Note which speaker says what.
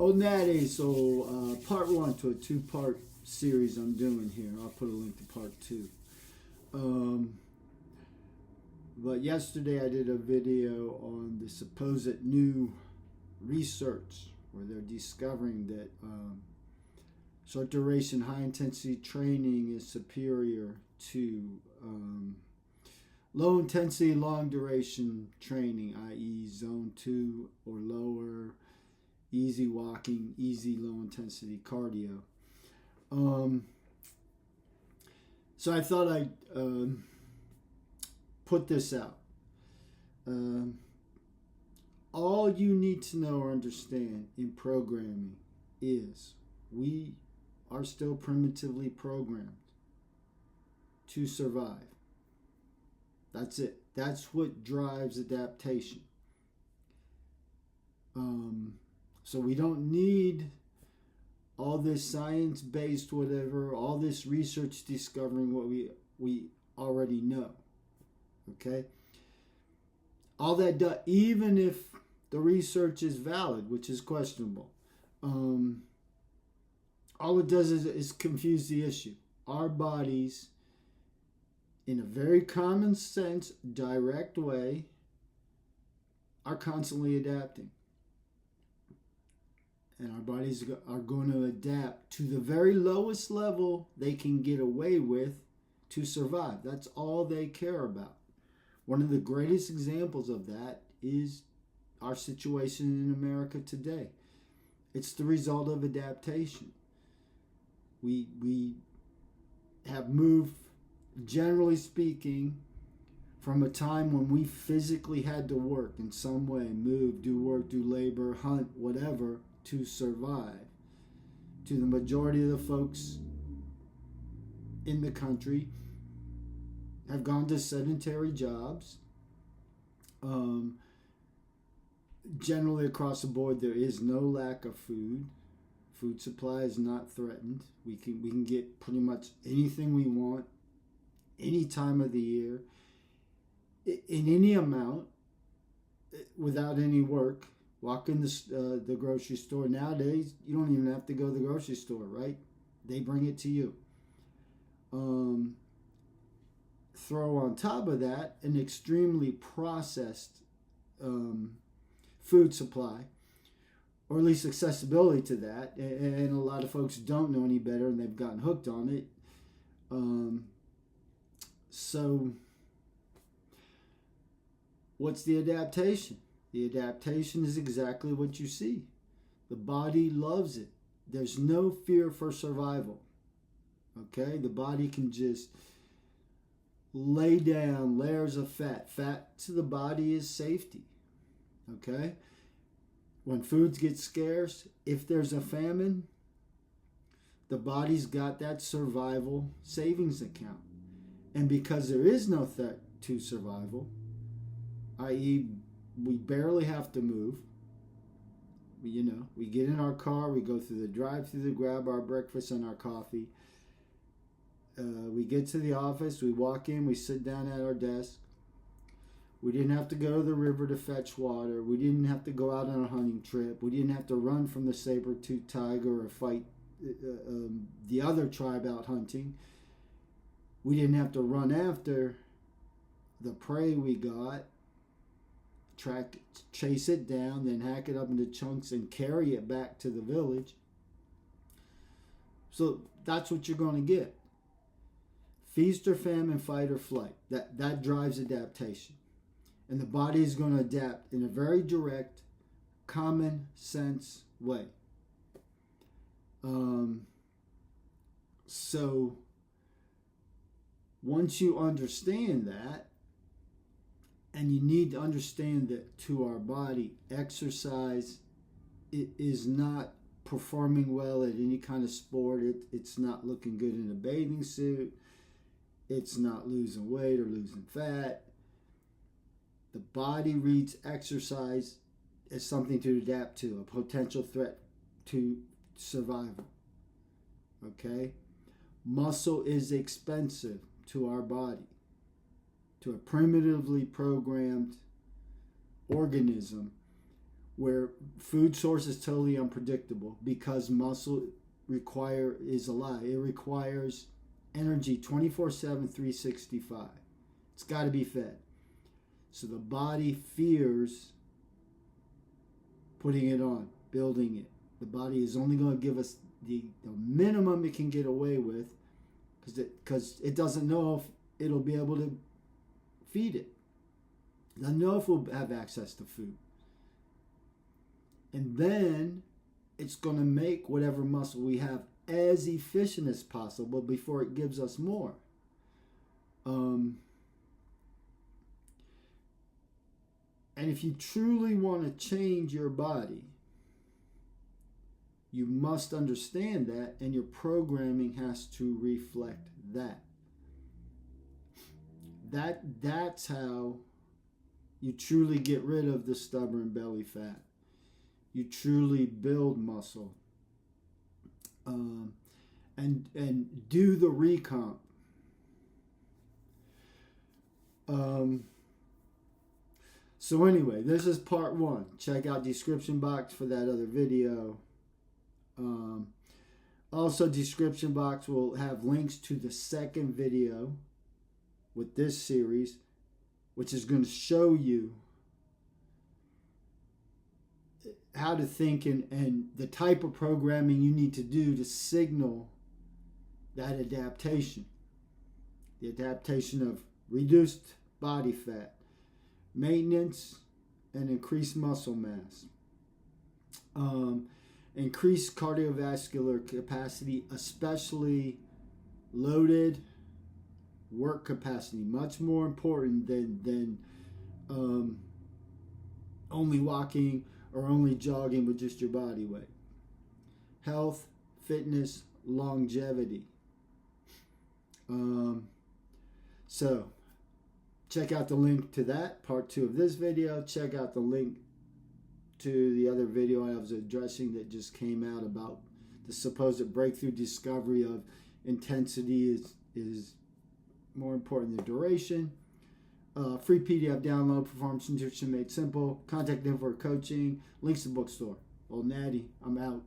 Speaker 1: Oh, Natty, so part one to a two-part series I'm doing here. I'll put a link to part two. Um, but yesterday I did a video on the supposed new research where they're discovering that short duration, high intensity training is superior to low intensity, long duration training, i.e., zone 2 or lower, easy walking, easy low intensity cardio. So I thought I'd put this out. All you need to know or understand in programming is we are still primitively programmed to survive. That's it. That's what drives adaptation. So we don't need all this science-based whatever, all this research discovering what we already know. Okay? All that does, even if the research is valid, which is questionable, all it does is confuse the issue. Our bodies, in a very common sense, direct way, are constantly adapting. And our bodies are going to adapt to the very lowest level they can get away with to survive. That's all they care about. One of the greatest examples of that is our situation in America today. It's the result of adaptation. We have moved, generally speaking, from a time when we physically had to work in some way, move, do work, do labor, hunt, whatever, to survive, to the majority of the folks in the country have gone to sedentary jobs. Generally across the board, there is no lack of food. Food supply is not threatened. We can get pretty much anything we want, any time of the year, in any amount, without any work. Walk in the grocery store. Nowadays, you don't even have to go to the grocery store, right? They bring it to you. Throw on top of that an extremely processed food supply, or at least accessibility to that. And a lot of folks don't know any better, and they've gotten hooked on it. So, what's the adaptation? The adaptation is exactly what you see. The body loves it. There's no fear for survival. Okay? The body can just lay down layers of fat. Fat to the body is safety. Okay? When foods get scarce, if there's a famine, the body's got that survival savings account. And because there is no threat to survival, i.e., we barely have to move. We get in our car, we go through the drive-thru to grab our breakfast and our coffee. We get to the office, we walk in, we sit down at our desk. We didn't have to go to the river to fetch water. We didn't have to go out on a hunting trip. We didn't have to run from the saber-toothed tiger or fight the other tribe out hunting. We didn't have to run after the prey we got, chase it down, then hack it up into chunks and carry it back to the village. So that's what you're going to get. Feast or famine, fight or flight. That drives adaptation. And the body is going to adapt in a very direct, common sense way. So once you understand that, and you need to understand that to our body, exercise is not performing well at any kind of sport. It's not looking good in a bathing suit. It's not losing weight or losing fat. The body reads exercise as something to adapt to, a potential threat to survival. Okay? Muscle is expensive to our body. To a primitively programmed organism, where food source is totally unpredictable because muscle is a lie. It requires energy 24/7, 365. It's got to be fed. So the body fears putting it on, building it. The body is only going to give us the minimum it can get away with because it doesn't know if it'll be able to feed it. It doesn't know if we'll have access to food. And then it's going to make whatever muscle we have as efficient as possible before it gives us more. And if you truly want to change your body, you must understand that, and your programming has to reflect that. That's how you truly get rid of the stubborn belly fat. You truly build muscle. And do the recomp. So anyway, this is part 1. Check out description box for that other video. Also, description box will have links to the second video with this series, which is going to show you how to think and the type of programming you need to do to signal that adaptation. The adaptation of reduced body fat, maintenance, and increased muscle mass. Increased cardiovascular capacity, especially loaded work capacity, much more important than only walking or only jogging with just your body weight. Health, fitness, longevity. So check out the link to that, part 2 of this video. Check out the link to the other video I was addressing that just came out about the supposed breakthrough discovery of intensity is more important than duration. Free PDF download, Performance Nutrition Made Simple. Contact info for coaching. Links to bookstore. Old Natty, I'm out.